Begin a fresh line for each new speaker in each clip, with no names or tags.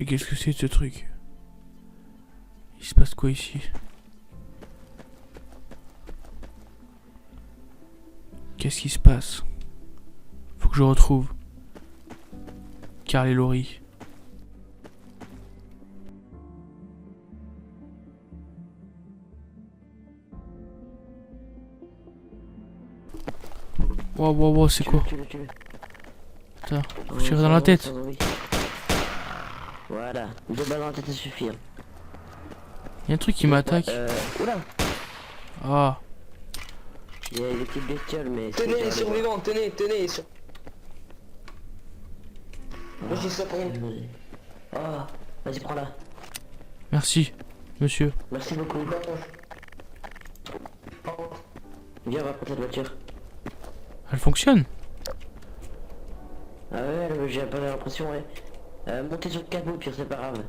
Mais qu'est-ce que c'est ce truc? Il se passe quoi ici? Qu'est-ce qui se passe? Faut que je retrouve Carl et Laurie. Wow, wow, wow, c'est quoi? Putain, faut tirer dans la tête.
Voilà, 2 balles dans la tête, ça suffit.
Y'a un truc qui m'attaque.
Oula.
Ah.
Il y a des petites bestioles, mais...
Tenez les survivants, tenez. Moi j'ai ça pour rien.
Oh, vas-y, prends-la.
Merci, monsieur.
Merci beaucoup. Viens, on va prendre cette voiture.
Elle fonctionne?
Ah ouais, j'ai pas l'impression, ouais. Montez sur le capot, pire, c'est pas grave.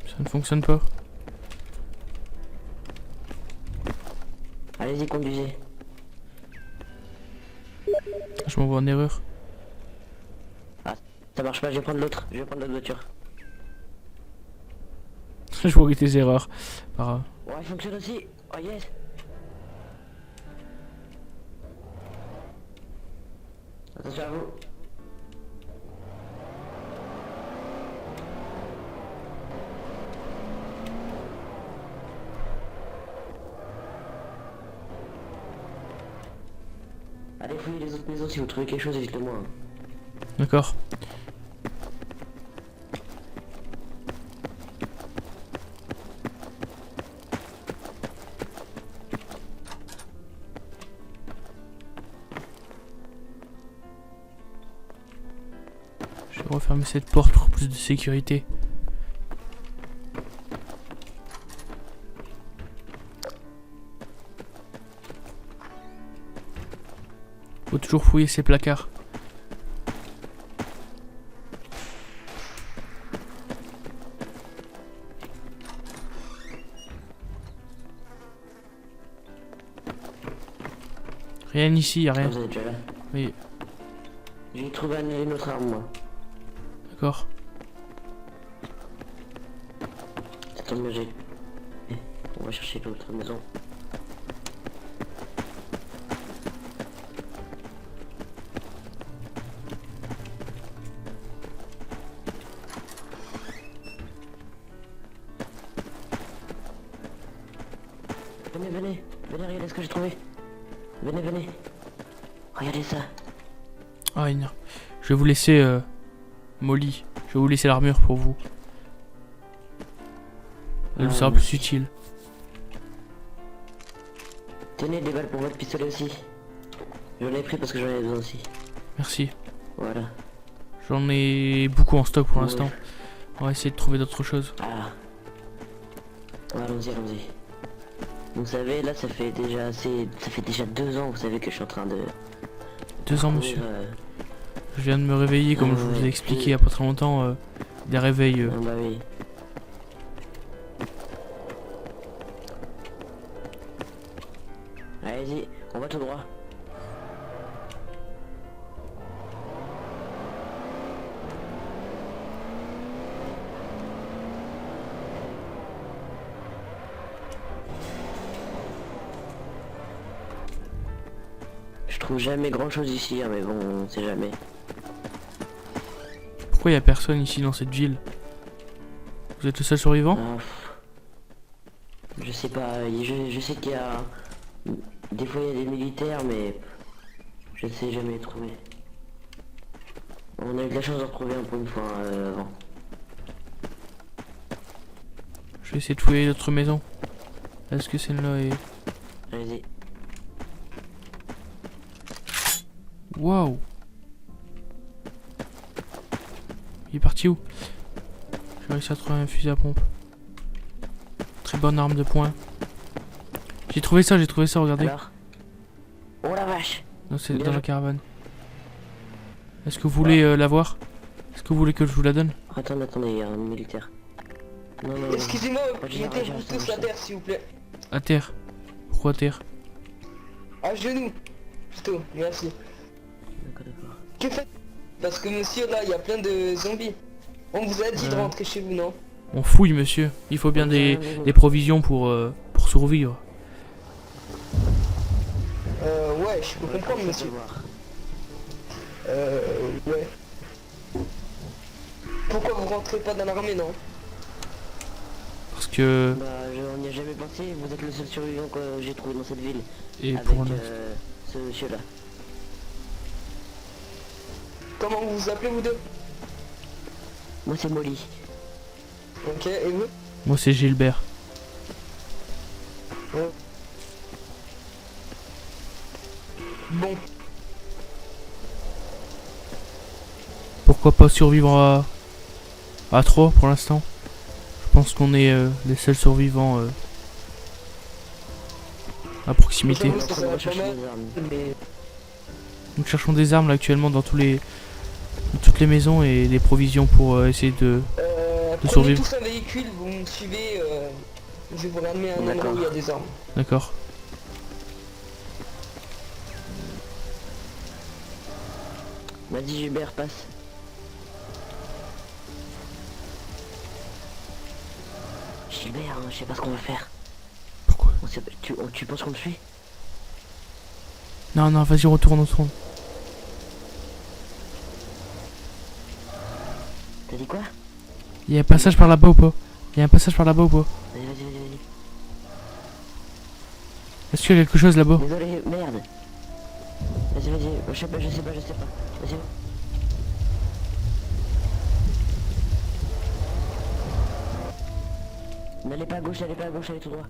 Ça ne fonctionne pas.
Allez-y, conduisez.
Je m'envoie en erreur.
Ah, ça marche pas, je vais prendre l'autre. Je vais prendre l'autre voiture.
Je vois tes erreurs. Pas grave.
Ouais, il fonctionne aussi. Oh yes. Attention à vous. Allez fouiller les autres maisons si vous trouvez quelque chose, dites-le moi.
D'accord. Je vais refermer cette porte pour plus de sécurité. Faut toujours fouiller ces placards. Rien ici, y'a rien.
Vous êtes déjà là.
Oui,
J'ai trouvé une autre arme, moi.
d'accord.
Ça tombe bien, j'ai... On va chercher l'autre maison. Venez, regardez ce que j'ai trouvé. Venez. Regardez ça.
Ah, non. Je vais vous laisser Molly. Je vais vous laisser l'armure pour vous. Elle vous sera plus utile.
Tenez des balles pour votre pistolet aussi. J'en ai pris parce que j'en ai besoin aussi.
Merci.
Voilà.
J'en ai beaucoup en stock pour
Ouais.
l'instant. On va essayer de trouver d'autres choses.
Ah. Ouais, allons-y. Vous savez, là, ça fait déjà 2 ans, vous savez, que je suis en train de...
2 ans, monsieur.
parcourir,
Je viens de me réveiller, comme je vous ai expliqué il y a pas très longtemps. Des réveils.
Ah bah oui. Allez-y, on va tout droit. Je trouve jamais grand chose ici, hein, mais bon, on sait jamais.
Pourquoi il y a personne ici dans cette ville? Vous êtes le seul survivant?
Ah, je sais pas, je sais qu'il y a... Des fois il y a des militaires, mais... Je sais jamais trouver. On a eu de la chance d'en trouver un pour une fois avant.
Je vais essayer de fouiller d'autres maisons. Est-ce que celle-là est...
Allez-y.
Waouh! Il est parti où? J'ai réussi à trouver un fusil à pompe. Très bonne arme de poing. J'ai trouvé ça, regardez.
Alors? Oh la vache!
Non, c'est
Bien
dans la
joué.
caravane. Est-ce que vous voulez la voir? Est-ce que vous voulez que je vous la donne?
Attendez, il y a un militaire. Non.
Excusez-moi,
J'ai
mettez-vous
ça,
tous à terre s'il vous plaît.
À terre. Pourquoi à terre?
À genoux. Plutôt, merci.
D'accord.
Que faites? Parce que monsieur là, il y a plein de zombies. On vous a dit de rentrer chez vous, non?
On fouille, monsieur. Il faut bien des provisions pour survivre.
Ouais, je peux comprendre, monsieur. Ouais. Pourquoi vous rentrez pas dans l'armée, non?
Parce que...
Bah, on n'y a jamais pensé, vous êtes le seul survivant que j'ai trouvé dans cette ville.
Et
Avec
pour
ce monsieur-là.
Comment vous vous appelez, vous deux?
Moi c'est Molly.
Ok, et vous?
moi, c'est Gilbert.
Bon.
Pourquoi pas survivre à 3 pour l'instant? Je pense qu'on est les seuls survivants à proximité.
J'avoue, ça va pas mal, mais...
Nous cherchons des armes là actuellement dans toutes les maisons et des provisions pour essayer de
prenez
survivre.
tous un véhicule, vous me suivez, je vais vous ramener un endroit
D'accord.
où il y a des armes.
D'accord.
Vas-y Gilbert, passe. Gilbert, hein, je sais pas ce qu'on va faire.
Pourquoi?
Tu penses qu'on le suit?
Non, non, vas-y, retourne.
T'as dit quoi?
Il y a un passage par là-bas ou pas?
Vas-y, vas-y.
Est-ce qu'il y a quelque chose là-bas?
Désolé, merde. Vas-y. Je sais pas. Vas-y. N'allez pas à gauche, allez tout droit.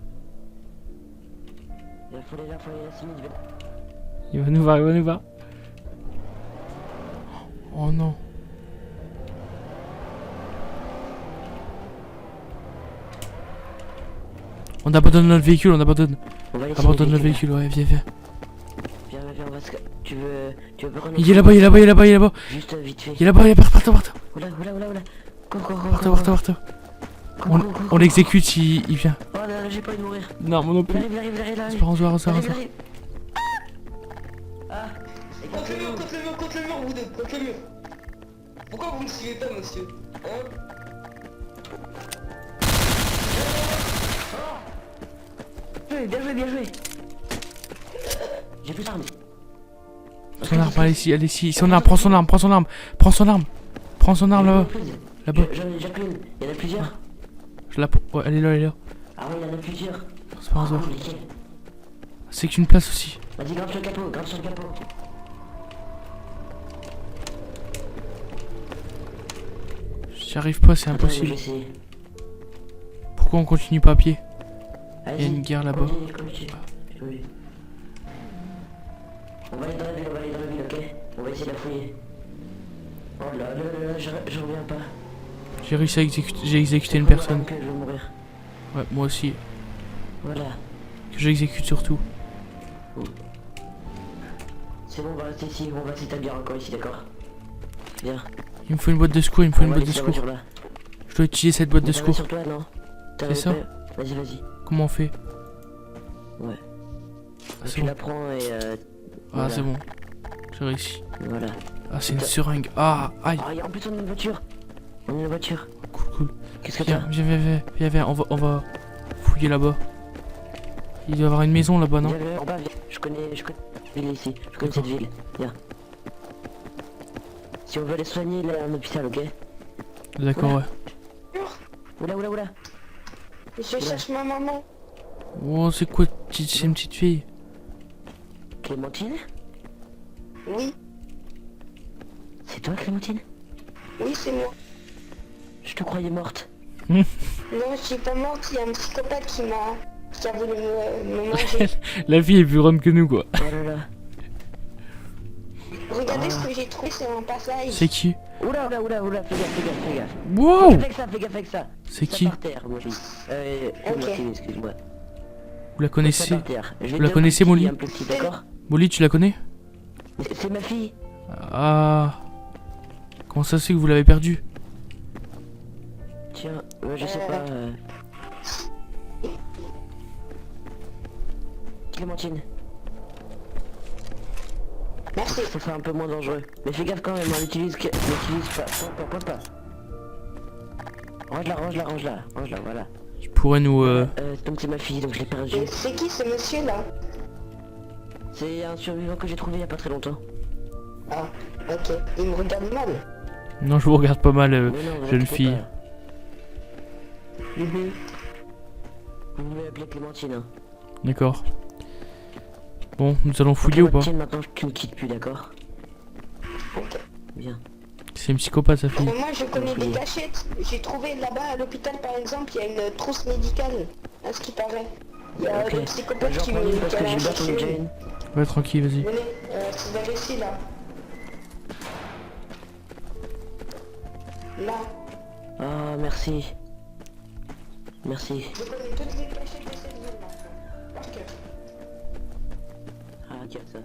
Il faut aller là, Simon, il va...
Il va nous voir. Oh non. On abandonne notre véhicule,
On va laisser
Abandonne le
là.
véhicule, ouais, viens.
Viens, on va se... Tu veux prendre...
Il est là-bas.
Juste vite fait.
Il est là-bas, partout.
Oula.
Partout. On l'exécute s'il vient.
Oh là, j'ai pas envie de mourir.
Non, moi non plus.
Il arrive.
C'est pas on se voit.
Ah.
Contre le mur, vous deux, contre le mur. Pourquoi vous me suivez pas, monsieur? Hein?
Bien joué. J'ai plus d'armes.
Son arme, allez ici. Son arme, prends son arme. Prends son arme là-bas. Là-bas.
J'en ai déjà qu'une. Il y en a plusieurs.
Ouais, elle est là.
Ah ouais, il y en a plusieurs.
C'est pas grave.
Lesquels?
C'est qu'une place aussi.
Vas-y, grimpe sur le capot.
J'y arrive pas, c'est
Attends, je
impossible.
vais essayer.
Pourquoi on continue pas à pied? Il y a
Vas-y.
une guerre là-bas.
Continue. On va aller dans la ville, ok? On va essayer de la fouiller. Oh là, je reviens pas.
J'ai réussi à exécuter une personne.
Je vais mourir.
Ouais, moi aussi.
Voilà.
Que j'exécute surtout.
C'est bon, on va rester ici. On va s'établir encore ici, d'accord? Viens.
Il me faut une boîte de secours,
On va laisser la voiture là.
Je dois utiliser cette boîte de
T'as
secours.
sur toi, non?
C'est ça?
Vas-y.
Comment on fait?
Ouais.
C'est
Tu
bon.
la prends et
Ah, c'est bon. J'ai réussi.
voilà.
Ah, c'est une seringue. Ah, aïe.
Ah, en plus on est une voiture.
Cool.
Qu'est-ce que t'as?
Viens. On va fouiller là-bas. Il doit y avoir une maison là-bas, non?
Viens, en bas, viens. Je connais cette ville ici. Je connais cette ville. Viens. Si on veut aller soigner, il y a un hôpital, ok?
D'accord, ouais.
Oula.
Je cherche ma maman.
Oh, c'est quoi? C'est une petite fille.
Clémentine?
Oui,
C'est toi, Clémentine?
c'est moi.
Je te croyais morte.
Non, je suis pas morte, il y a un psychopathe qui a voulu me manger.
La fille est plus grande que nous, quoi.
Oh là là.
Regardez ce que j'ai trouvé, c'est un passage.
C'est qui?
Oula, fais gaffe.
Wow!
Fais gaffe avec ça.
C'est
Ça
qui?
par terre, Molly. Clémentine, excuse-moi.
Vous la
Ça
connaissez?
par terre. Je vais
Vous
te
la
dire
connaissez,
un
Molly?
petit, d'accord?
Molly, tu la connais?
C'est ma fille.
Ah. Comment ça se fait que vous l'avez perdue?
Tiens, je sais pas. Clémentine,
Merci.
ça sera un peu moins dangereux. Mais fais gaffe quand même, on l'utilise pas. Range-la, voilà.
Tu pourrais nous...
Donc c'est ma fille, donc je l'ai perdue.
Et c'est qui ce monsieur là?
C'est un survivant que j'ai trouvé il y a pas très longtemps.
Ah, ok. Il me regarde mal.
Non, je vous regarde pas mal,
Mais non, vous
jeune
inquiétez
fille.
pas. Vous pouvez l'appeler Clémentine. Hein.
D'accord. Bon, nous allons fouiller ou pas?
Clémentine, maintenant tu me quittes plus, d'accord?
Ok.
Bien.
C'est une psychopathe, sa fille.
Moi je connais des cachettes. J'ai trouvé là-bas à l'hôpital par exemple, il y a une trousse médicale, à ce qui paraît. Il y a
Ok.
des psychopathes
J'en
qui
prends une parce que
allaient
j'ai
en
déjà
chercher
déjà
une.
une.
Ouais, tranquille, vas-y.
Venez, c'est vers ici là. Là.
Ah, merci. Merci.
Je connais toutes les cachettes de cette ville là. Par cœur.
Ah, ok, ça.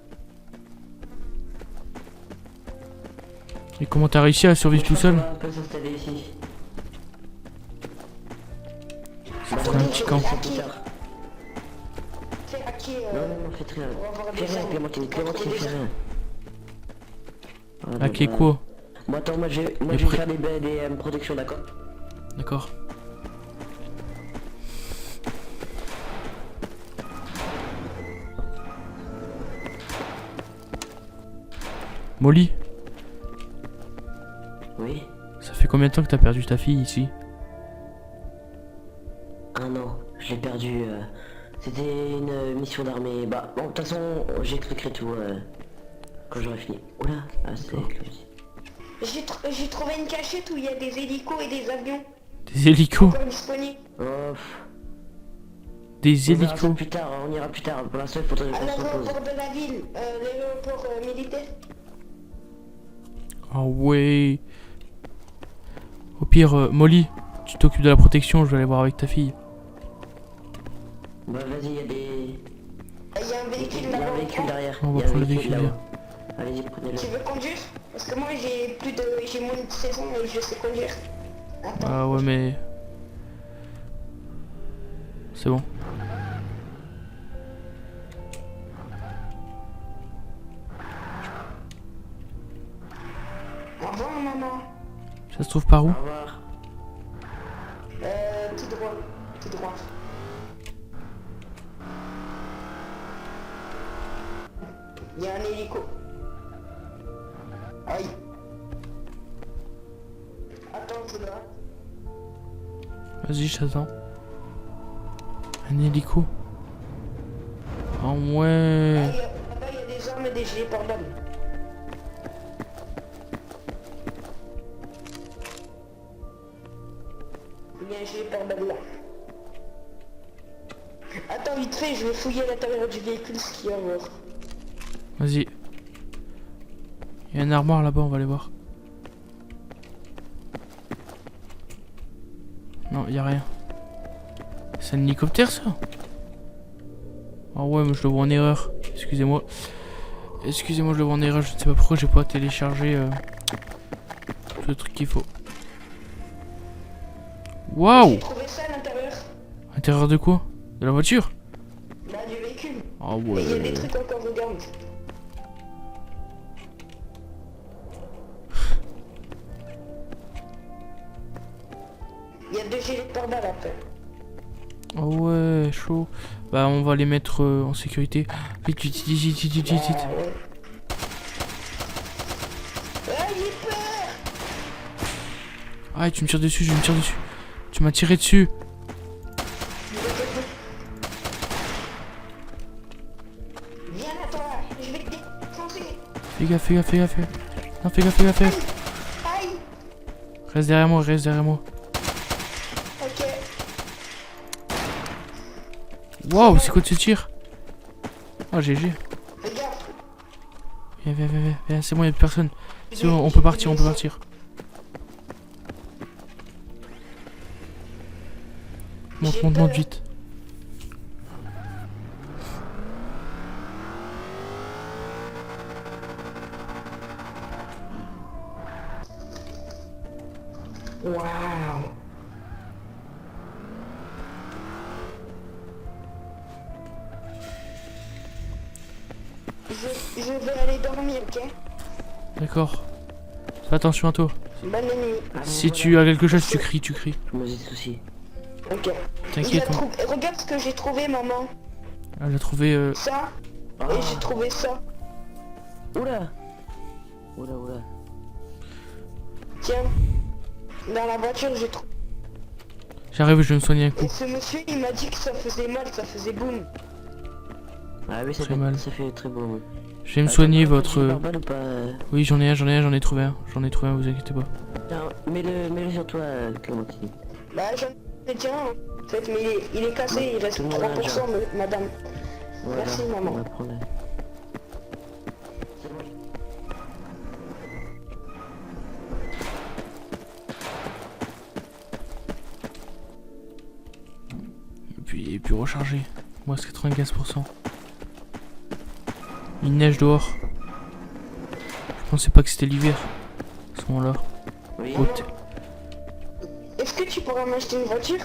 Et comment t'as réussi à survivre tout seul?
On peut s'installer ici.
Ça ferait un petit camp.
Ça plus tard.
Fais hacker.
Non, faites rien.
On va avoir
Fais
des
rien,
armes.
Clémentine, fais rien. Ah,
Ok, quoi?
Bon, attends, moi je
Mais
vais faire des protections, d'accord?
D'accord. Molly,
Oui.
ça fait combien de temps que t'as perdu ta fille ici?
Un an. Je l'ai perdu. C'était une mission d'armée. Bah, bon, de toute façon, j'expliquerai tout quand j'aurai fini. Oula, ah, c'est
J'ai trouvé une cachette où il y a des hélicos et des avions
Des hélicos?
encore disponibles.
Oh,
Des
on verra ça
hélicos?
plus tard, on ira plus tard. Pour l'instant, il faudrait
À
qu'on se repose.
l'aéroport de la ville, l'aéroport militaire.
Ah ouais. Au pire, Molly, tu t'occupes de la protection, je vais aller voir avec ta fille.
Bah, vas-y, il y a des...
Il y a un véhicule
Il y a
là-bas.
un véhicule derrière.
On va
Il y a un
prendre le véhicule,
là-bas.
viens.
Allez-y, prenez-le.
Tu veux conduire? Parce que moi j'ai moins de 16 ans et je sais conduire. Attends.
Ah ouais, mais... C'est bon.
Au revoir maman.
Ça se trouve par où?
Au revoir.
Tout droit. Tout droit. Il y a un hélico. Aïe. Attends, je là.
Vas-y, je t'attends. Un hélico. Ah ouais.
Là-bas, il y a des armes et des gilets pare-balles. Il y a un gilet pare-balles là. Attends, vite fait, je vais fouiller à l'intérieur du véhicule ce qu'il y a à voir.
Vas-y. Il y a une armoire là-bas, on va aller voir. Non, il y a rien. C'est un hélicoptère ça? Ah ouais, mais je le vois en erreur. Excusez-moi. Excusez-moi, je le vois en erreur. Je ne sais pas pourquoi j'ai pas téléchargé tout le truc qu'il faut. Waouh!
J'ai trouvé ça à l'intérieur.
Intérieur de quoi? De la voiture?
Là, du véhicule.
Ah
Et il y a des
ouais.
trucs encore, regarde. Il y a 2 gilets pare-balles après.
Ah ouais, chaud. Bah on va les mettre en sécurité. Vite, vite, vite, vite, vite, vite, vite.
Ah ouais. Ah, j'ai peur.
Ah, tu me tires dessus, je me tire dessus. Tu m'as tiré dessus.
Viens là, toi. Je vais te défoncer.
Fais gaffe, fais gaffe, fais gaffe. Non, fais gaffe, fais gaffe, fais gaffe.
Aïe.
Reste derrière moi, reste derrière moi.
Ok.
Waouh, c'est quoi de ce tir? Oh, GG.
Regarde.
Viens, viens, viens, viens, viens, c'est bon, y'a plus personne. C'est bon, on peut partir, on peut partir. Monte, monte, monte vite.
Waouh. Je vais aller dormir, ok?
D'accord. Fais attention à toi.
Bonne nuit.
Ah, bon,
Si
voilà.
tu as quelque chose, tu cries, tu cries.
Je me dis souci.
Ok.
T'inquiète.
Il a trouvé- Regarde ce que j'ai trouvé, maman.
Elle a trouvé...
Ça.
Ah.
Et j'ai trouvé ça.
Oula. Oula, oula.
Tiens. Dans la voiture, j'ai trouvé.
J'arrive, je vais me soigner un coup.
Et ce monsieur, il m'a dit que ça faisait mal, ça faisait boum.
Ah oui, ça
Très
fait,
mal.
ça fait très beau.
Je vais me soigner votre...
Barbale ou pas
Oui, j'en ai un, j'en ai trouvé un. J'en ai trouvé un, vous inquiétez pas.
Tiens, mets-le sur toi, Clémentine.
Bah, j'en ai déjà un. En fait, mais il est cassé, il reste
Tout le monde a
3%, madame.
Voilà,
Merci, maman.
on va prendre.
Et puis recharger. Moi, c'est 95%. Il neige dehors. Je pensais pas que c'était l'hiver. À ce moment-là.
Oui.
Haute.
Est-ce que tu pourras m'acheter une voiture?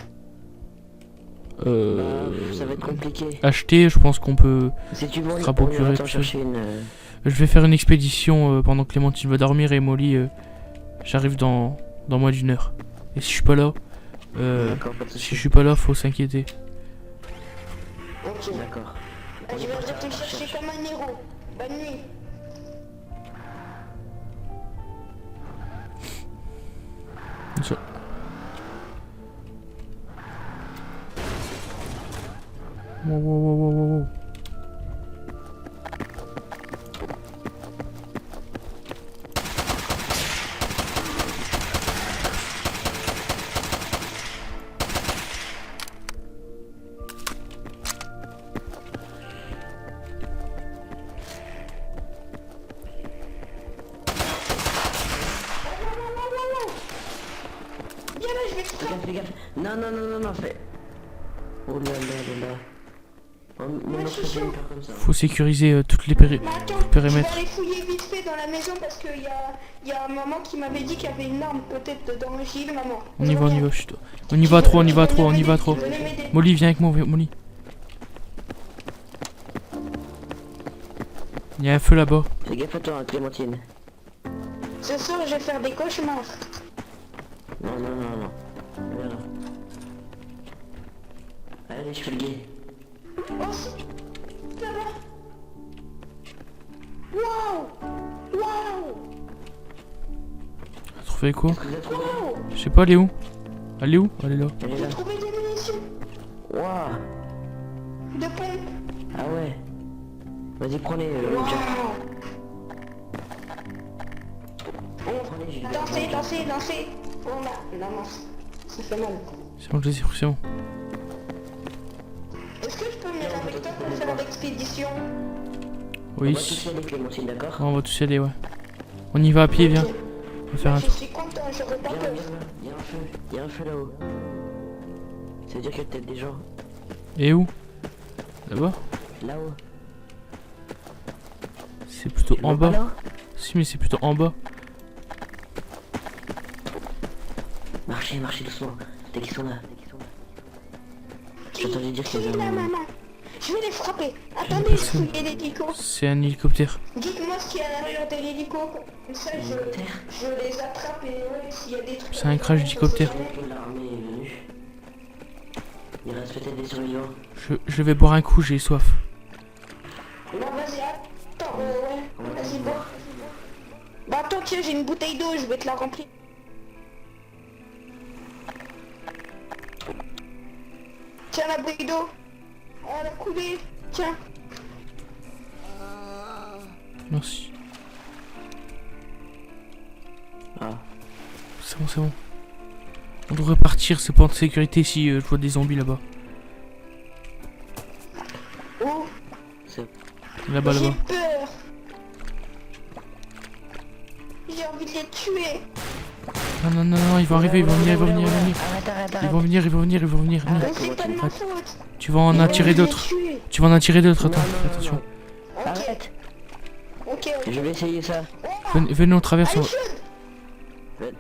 Ça va être compliqué.
Acheter, je pense qu'on peut...
Si tu veux,
sera
on
procuré
ira
tout
t'en
seul.
chercher une.
Je vais faire une expédition pendant que Clémentine va dormir et Molly, j'arrive dans moins d'une heure. Et si je suis pas là,
D'accord, pas de
si
soucis.
je suis pas là, faut s'inquiéter.
Ok.
D'accord.
Ah, je viendrai te chercher comme un héros. Bonne nuit.
Ça. Wow, wow, wow, wow, wow, wow.
Viens là, je vais te
Fais gaffe, fais gaffe. Non, non, non, non, non, fais. Oh là là là là. Moi, je fais pas comme ça.
Faut sécuriser toutes les
Mais attends, je vais
périmètres.
aller fouiller vite fait dans la maison parce qu'il y a maman qui m'avait dit qu'il y avait une arme peut-être dedans. J'y vais, maman.
On y va,
Reviens.
chut. On y va trop, on y va trop, on y va trop.
Venez m'aider.
Molly, viens avec moi, Molly. Il y a un feu là-bas.
Fais gaffe à toi, Clémentine.
Ce soir, je vais faire des cauchemars.
Non, non, non, non. Voilà. Allez, je fais le gay.
Oh, c'est là-bas. Waouh. Waouh.
T'as trouvé quoi?
Vous avez trouvé?
Waouh.
Je sais pas, elle est où? Elle est où? Elle est là.
Elle est
J'ai
là.
trouvé des munitions
Waouh.
de pompe.
Ah ouais. Vas-y, prenez le Jack.
Waouh.
Prenez, j'ai
Dansez, dansez, dansez. Oh là, non, non, ça fait mal.
C'est bon, je les ai pris, c'est bon.
Est-ce que je peux venir avec toi pour faire l'expédition?
On
Oui.
va tous y aller, Clémentine, d'accord?
On va tous y aller, ouais. On y va à pied, viens.
Ok.
On va faire un
Je
tour.
suis content, j'aurais pas
Viens,
peur.
viens, viens. Il y a un feu. Il y a un feu là-haut. Ça veut dire qu'il y a peut-être des gens.
Et où? Là-bas?
Là-haut.
C'est plutôt
Tu
en
vois pas
bas.
là?
Si, mais c'est plutôt en bas.
Marchez, marchez doucement. Dès qu'ils sont là. J'entendais dire
Qui
qu'il y
est
avait
là,
un...
maman? Je vais les frapper. Attendez,
personne.
il y a l'hélico.
C'est un hélicoptère.
Dites-moi ce qu'il y a à l'intérieur de l'hélico. Comme ça, je les attrape et ouais, s'il y a des trucs...
C'est un crash d'hélicoptère.
L'armée est venue. Il reste peut-être des survivants.
Je vais boire un coup, j'ai soif.
Non, vas-y, attends, ouais, vas-y, bois. Bah attends, tiens, j'ai une bouteille d'eau, je vais te la remplir. Tiens, la bouteille d'eau. Oh, elle a coulé. Tiens.
Merci.
Ah.
C'est bon, c'est bon. On devrait partir, c'est pas en sécurité si je vois des zombies là-bas.
Oh,
C'est...
Là-bas,
j'ai
là-bas.
peur. J'ai envie de les tuer.
Non, non, non, non, ils vont arriver, ils vont venir, ils vont venir, ils vont venir.
Arrête, arrête,
Ils
arrête.
vont venir, ils vont venir, ils vont venir.
Mais c'est pas de ma faute.
Tu vas en
J'ai
attirer
envie de les
d'autres.
tuer.
Tu vas en attirer d'autres, attends,
Non, non,
fais
non,
attention.
non.
Ok,
Arrête.
ok, ok.
Je vais essayer ça.
Venez, on traverse.
Allez, jeune.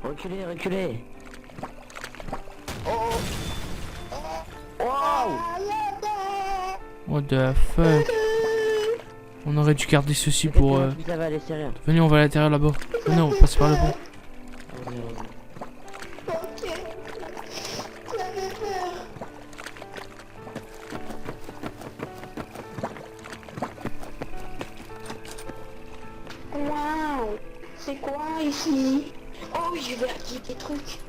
Reculez, reculez.
Ah, là-bas.
What the fuck? On aurait dû garder ceci pour...
Ça va aller, c'est rien.
Venez, on va à l'intérieur là-bas. Venez, on passe par le pont.
je vais regarder tes trucs.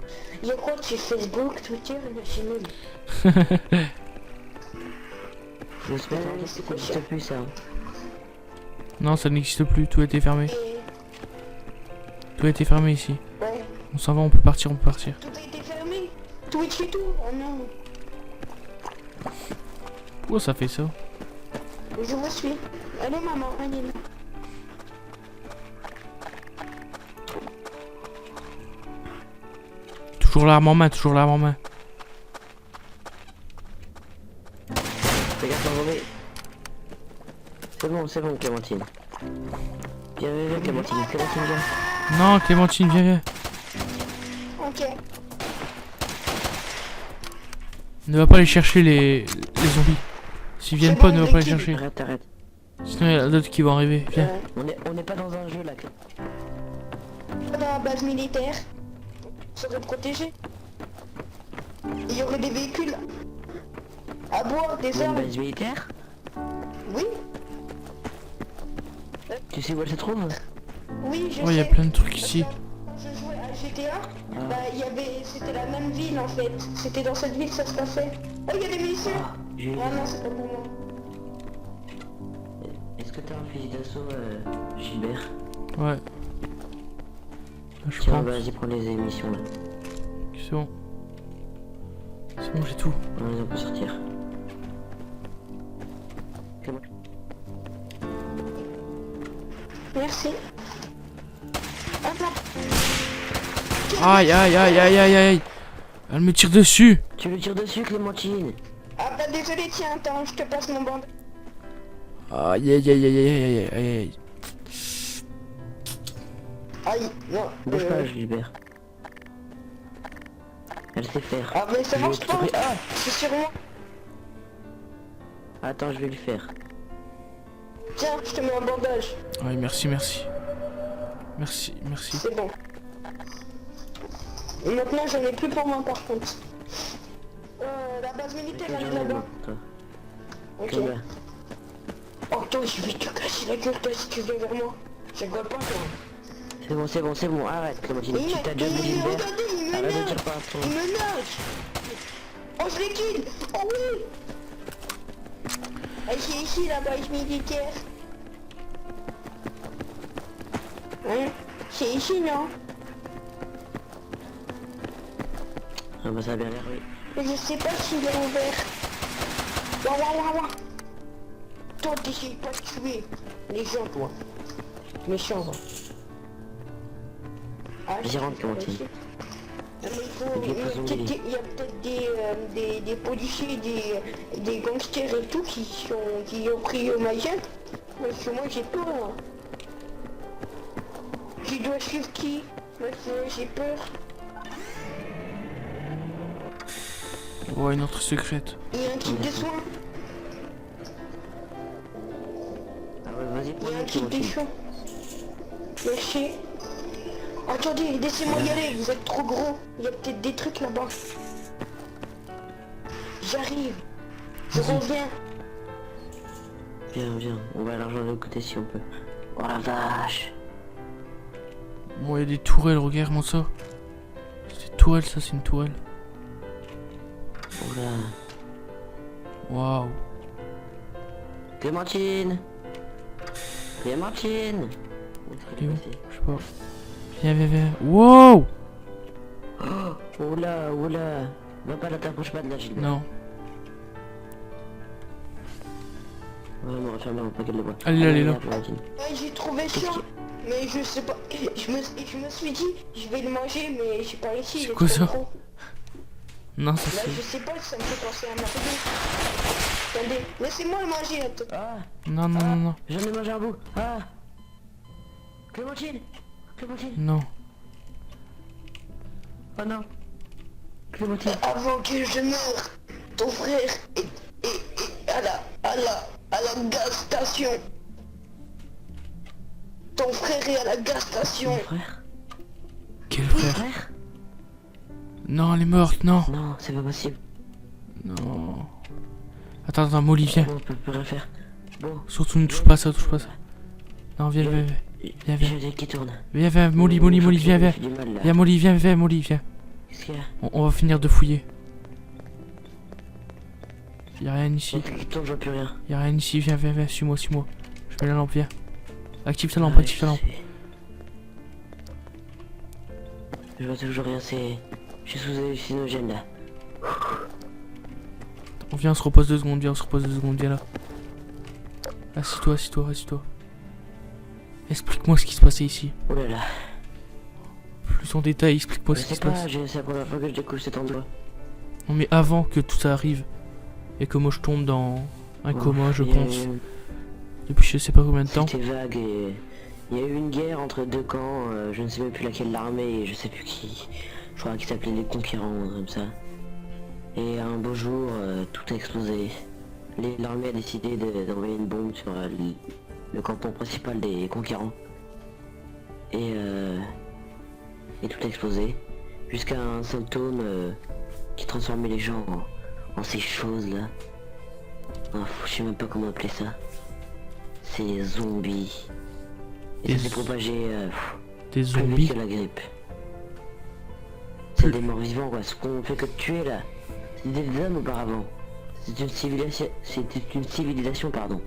Il y a quoi sur Facebook, Twitter, c'est nul.
J'espère que ça n'existe plus ça.
Non, ça n'existe plus, tout a été fermé. Tout a été fermé ici.
Ouais.
On s'en va, on peut partir, on peut partir.
Tout a été fermé. Twitch et tout. Oh non.
Oh, ça fait ça.
Je vous suis. Allez maman, allez là.
Toujours l'arme en main, toujours l'arme en main.
Regarde ton mauvais. C'est bon, Clémentine. Viens, Clémentine, Clémentine, viens.
Non, Clémentine, viens, viens.
Ok.
Ne va pas aller chercher les zombies. S'ils viennent pas, ne va pas les chercher.
Arrête, arrête.
Sinon, il y en a d'autres qui vont arriver. Viens.
On n'est pas dans un jeu là.
Dans la base militaire. Ça doit protéger. Il y aurait des véhicules. À boire, des
Une
armes.
base militaire?
Oui.
Tu sais où elle se trouve?
Oui, je
Oh, il y a
sais.
plein de trucs ici.
Je jouais à GTA. Bah, c'était la même ville en fait. C'était dans cette ville que ça se passait. Oh, il y a des munitions. Ah non, c'est pas pour moi.
Est-ce que t'as un fusil d'assaut, Gilbert?
Ouais. Je
Tiens,
prends.
vas-y, prends les émissions là.
C'est bon. C'est bon, j'ai tout.
Allez, on peut sortir. C'est bon.
Merci. Hop là.
Aïe, aïe, aïe, aïe, aïe, aïe. Elle me tire dessus.
Tu lui tires dessus, Clémentine?
Ah bah désolé, tiens, attends, je te passe mon bande.
Aïe, aïe, aïe, aïe, aïe, aïe, aïe, aïe.
Aïe, non.
Bouge pas, Gilbert. Elle sait faire.
Ah mais ça
Je
marche
vais
pas.
te- Ah
C'est sur moi.
Attends, je vais le faire.
Tiens, je te mets un bandage.
Ouais, merci, merci. Merci, merci.
C'est bon. Et maintenant, j'en ai plus pour moi par contre. La base militaire, elle est là-bas. Ok.
Là-bas.
Oh toi, je vais te casser la gueule toi si tu viens vers moi. Je rigole pas toi.
C'est bon, arrête, Clémentine. Tu t'as déjà vu Gilbert?
Regardez, il me
Arrête de
nage.
dire pas à toi.
Il me nage. Oh, je l'ai kill. Oh oui. Ah, c'est ici la base militaire. Hein? C'est ici, non?
Ah bah ça a bien l'air, oui.
Mais je sais pas s'il est ouvert. Waouh. Toi, t'essayes pas de tuer les gens, toi. Méchant, va. Ah,
Vas-y, rentre, Clémentine.
Mais il y a peut-être des policiers, des gangsters et tout qui ont pris ma gueule. Parce que moi j'ai peur. Hein. Je dois suivre qui? Parce que j'ai peur.
Ouais, une autre secrète.
Il y a un kit de soins.
Ah ouais, vas-y,
Il y a
prends-le,
un kit de
Clémentine.
soins. Merci. Attendez, laissez-moi y aller, vous êtes trop gros. Il y a peut-être des trucs là-bas. J'arrive. Je reviens.
Viens, on va l'argent de l'autre côté si on peut. Oh la vache.
Bon, il y a des tourelles, regarde-moi ça. C'est une tourelle, ça, c'est une tourelle.
Oh là.
Waouh.
Clémentine.
Il est où? Je sais pas. Viens. Wow.
Oh là. Va pas là, t'approches pas de la Gilbert.
Non.
Ouais, on va fermer, on va pas qu'elle le voit.
Elle est là.
Clémentine.
Ouais, j'ai trouvé ça. Mais je sais pas. Je me suis dit, je vais le manger, mais j'ai pas réussi.
C'est quoi ça? Non, ça
Là,
c'est...
je sais pas, ça me fait penser à un marteau. Attendez, laissez-moi le manger. Attends.
Ah,
Non.
j'en ai mangé un bout. Ah. Clémentine.
Non.
Oh non. Clémentine.
Avant que je meure, ton frère est à la gaz station. Ton frère est à la gaz station.
Mon frère.
Quel
Mon
frère?
frère.
Non, elle est morte, non.
Non, c'est pas possible.
Non. Attends, Molly, viens.
Bon, on peut rien faire. Bon.
Surtout ne touche pas ça, touche pas ça. Non, viens. Viens,
J'ai
viens.
la tête qui tourne.
Viens, Molly, viens.
J'ai du mal là.
Viens, Molly, viens, Molly, viens.
Qu'est-ce qu'il y a?
On va finir de fouiller. Y'a rien ici.
La tête qui tourne, je vois plus rien.
Y'a rien ici, viens, suis-moi. Je mets la lampe, viens. Active ta lampe,
Ah,
active ta lampe.
Je vois toujours rien, c'est... Je suis sous hallucinogène là.
On vient, on se repose 2 secondes, viens là. Assis-toi. Explique-moi ce qui se passait ici.
Oh là là.
Plus en détail, explique-moi
Je
ce qui
sais
se passe.
pas, c'est la première fois que je découvre cet endroit.
Non mais avant que tout ça arrive, et que moi je tombe dans un coma, je
Il y a
pense,
eu-
depuis je sais pas combien de temps.
C'était vague et... Il y a eu une guerre entre 2 camps, je ne sais même plus laquelle l'armée et je sais plus qui. Je crois qu'ils s'appelaient les conquérants, comme ça. Et un beau jour, tout a explosé. L'armée a décidé d'envoyer une bombe sur le canton principal des conquérants. Et tout a explosé. Jusqu'à un symptôme qui transformait les gens en ces choses-là. Je sais même pas comment appeler ça. Ces zombies. Et ça s'est propagé
Des
plus vite
zombies.
que la grippe. C'est des morts vivants quoi, ce qu'on fait que de tuer là. C'était des hommes auparavant. C'était une civilisation pardon.